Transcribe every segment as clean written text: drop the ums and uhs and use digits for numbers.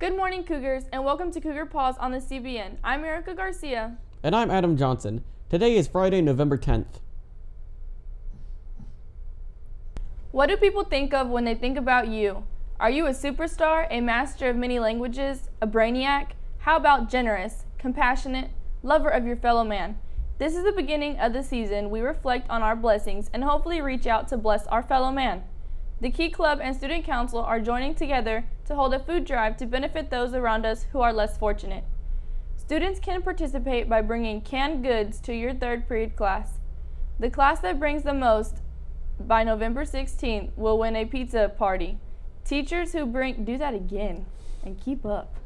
Good morning, Cougars, and welcome to Cougar Pause on the CBN. I'm Erica Garcia. And I'm Adam Johnson. Today is Friday, November 10th. What do people think of when they think about you? Are you a superstar, a master of many languages, a brainiac? How about generous, compassionate, lover of your fellow man? This is the beginning of the season. We reflect on our blessings and hopefully reach out to bless our fellow man. The Key Club and Student Council are joining together to hold a food drive to benefit those around us who are less fortunate. Students can participate by bringing canned goods to your third period class. The class that brings the most by November 16th will win a pizza party. Teachers who bring, do that again and keep up.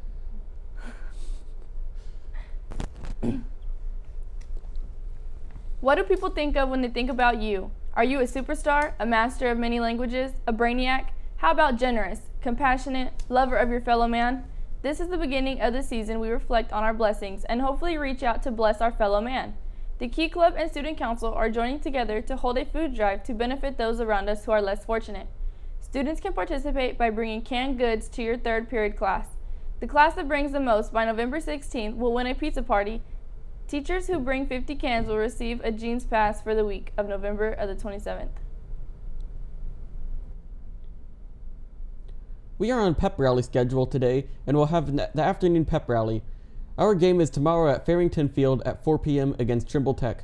What do people think of when they think about you? Are you a superstar, a master of many languages, a brainiac? How about generous, compassionate, lover of your fellow man? This is the beginning of the season. We reflect on our blessings and hopefully reach out to bless our fellow man. The Key Club and Student Council are joining together to hold a food drive to benefit those around us who are less fortunate. Students can participate by bringing canned goods to your third period class. The class that brings the most by November 16th will win a pizza party. Teachers who bring 50 cans will receive a jeans pass for the week of November of the 27th. We are on pep rally schedule today and we'll have the afternoon pep rally. Our game is tomorrow at Farrington Field at 4 p.m. against Trimble Tech.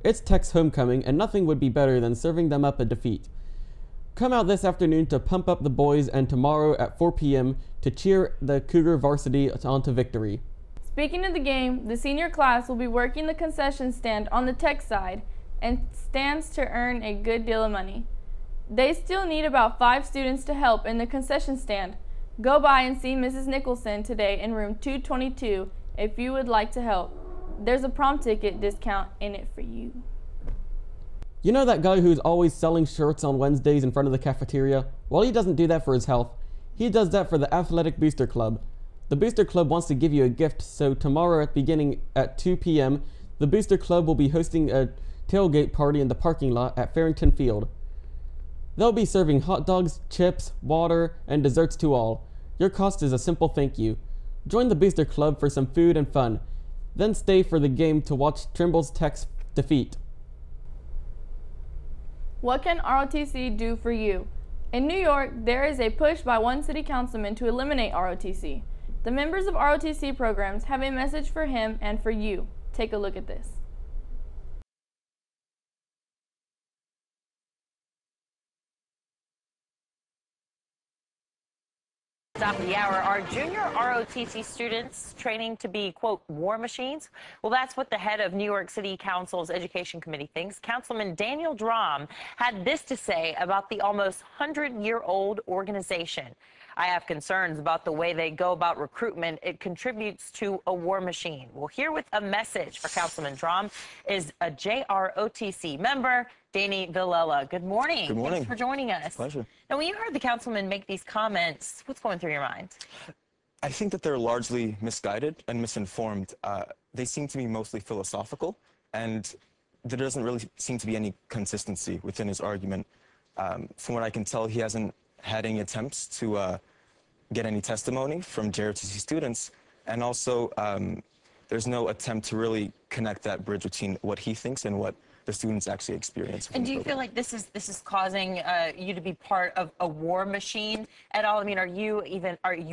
It's Tech's homecoming and nothing would be better than serving them up a defeat. Come out this afternoon to pump up the boys and tomorrow at 4 p.m. to cheer the Cougar varsity onto victory. Speaking of the game, the senior class will be working the concession stand on the Tech side and stands to earn a good deal of money. They still need about 5 students to help in the concession stand. Go by and see Mrs. Nicholson today in room 222 if you would like to help. There's a prom ticket discount in it for you. You know that guy who's always selling shirts on Wednesdays in front of the cafeteria? Well, he doesn't do that for his health. He does that for the Athletic Booster Club. The Booster Club wants to give you a gift, so tomorrow beginning at 2 p.m., the Booster Club will be hosting a tailgate party in the parking lot at Farrington Field. They'll be serving hot dogs, chips, water, and desserts to all. Your cost is a simple thank you. Join the Booster Club for some food and fun. Then stay for the game to watch Trimble Tech's defeat. What can ROTC do for you? In New York, there is a push by one city councilman to eliminate ROTC. The members of ROTC programs have a message for him and for you. Take a look at this. Top of the hour, are junior ROTC students training to be, quote, war machines? Well, that's what the head of New York City Council's Education Committee thinks. Councilman Daniel Drum had this to say about the almost 100-year-old organization. I have concerns about the way they go about recruitment. It contributes to a war machine. Well, here with a message for Councilman Drum is a JROTC member, Danny Villela. Good morning. Good morning. Thanks for joining us. Pleasure. Now, when you heard the councilman make these comments, what's going through your mind? I think that they're largely misguided and misinformed. They seem to be mostly philosophical, and there doesn't really seem to be any consistency within his argument. From what I can tell, he hasn't had any attempts to get any testimony from JROTC students, and also there's no attempt to really connect that bridge between what he thinks and what the students actually experience. And do you feel like this is causing you to be part of a war machine at all? I mean, are you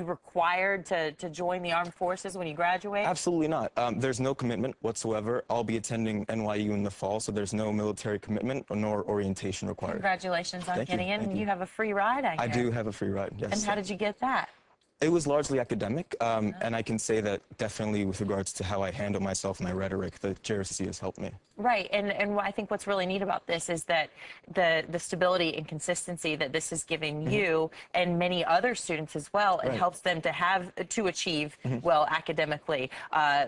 required to join the armed forces when you graduate? Absolutely not. There's no commitment whatsoever. I'll be attending NYU in the fall, so there's no military commitment nor orientation required. Congratulations on getting in. Thank you. You have a free ride, I hear. I do have a free ride, yes. And how did you get that? It was largely academic, and I can say that definitely with regards to how I handle myself and my rhetoric, the JROTC has helped me. Right, and I think what's really neat about this is that the stability and consistency that this is giving you and many other students as well, it helps them to achieve well academically.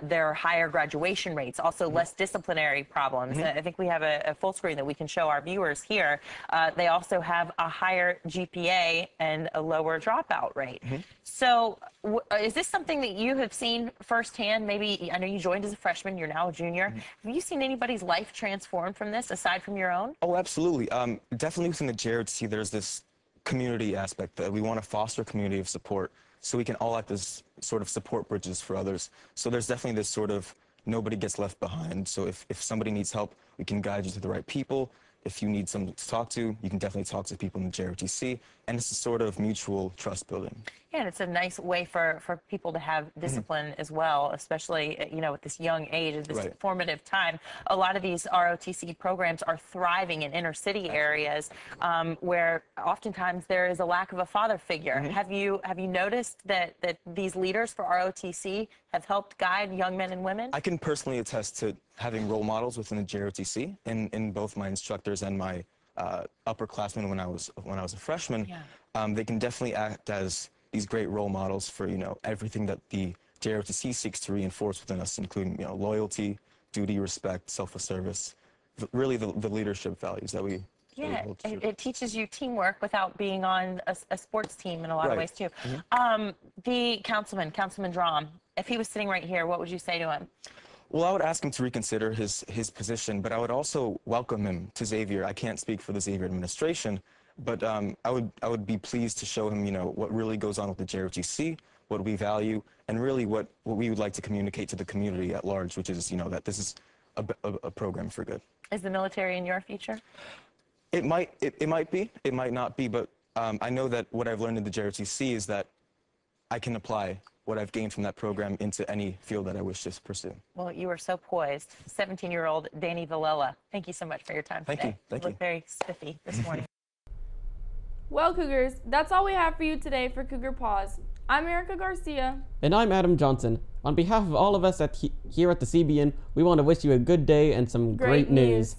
There are higher graduation rates, also less disciplinary problems. I think we have a full screen that we can show our viewers here. They also have a higher GPA and a lower dropout rate. So is this something that you have seen firsthand? Maybe, I know you joined as a freshman, you're now a junior. Have you seen anybody's life transformed from this, aside from your own? Oh, absolutely. Definitely within the JROTC, there's this community aspect that we want to foster a community of support. so we can all act as sort of support bridges for others. So there's definitely this sort of nobody gets left behind. So if somebody needs help, we can guide you to the right people. If you need someone to talk to, you can definitely talk to people in the JROTC, and it's a sort of mutual trust building. Yeah, and it's a nice way for people to have discipline as well, especially, at this young age, at this formative time. A lot of these ROTC programs are thriving in inner city areas where oftentimes there is a lack of a father figure. Have you noticed that these leaders for ROTC have helped guide young men and women? I can personally attest to having role models within the JROTC in both my instructors and my upperclassmen when I was a freshman. They can definitely act as these great role models for everything that the JROTC seeks to reinforce within us, including loyalty, duty, respect, self-service, really the leadership values that we. Yeah, it teaches you teamwork without being on a sports team in a lot of ways too. The Councilman Drum, if he was sitting right here, what would you say to him? Well, I would ask him to reconsider his position, but I would also welcome him to Xavier. I can't speak for the Xavier administration, but I would be pleased to show him, what really goes on with the JROTC, what we value, and really what we would like to communicate to the community at large, which is, that this is a program for good. Is the military in your future? It might be, it might not be, but I know that what I've learned in the JROTC is that I can apply what I've gained from that program into any field that I wish to pursue. Well, you are so poised. 17-year-old Danny Villela, thank you so much for your time today. Thank you. You look very spiffy this morning. Well, Cougars, that's all we have for you today for Cougar Pause. I'm Erica Garcia. And I'm Adam Johnson. On behalf of all of us here at the CBN, we want to wish you a good day and some great news.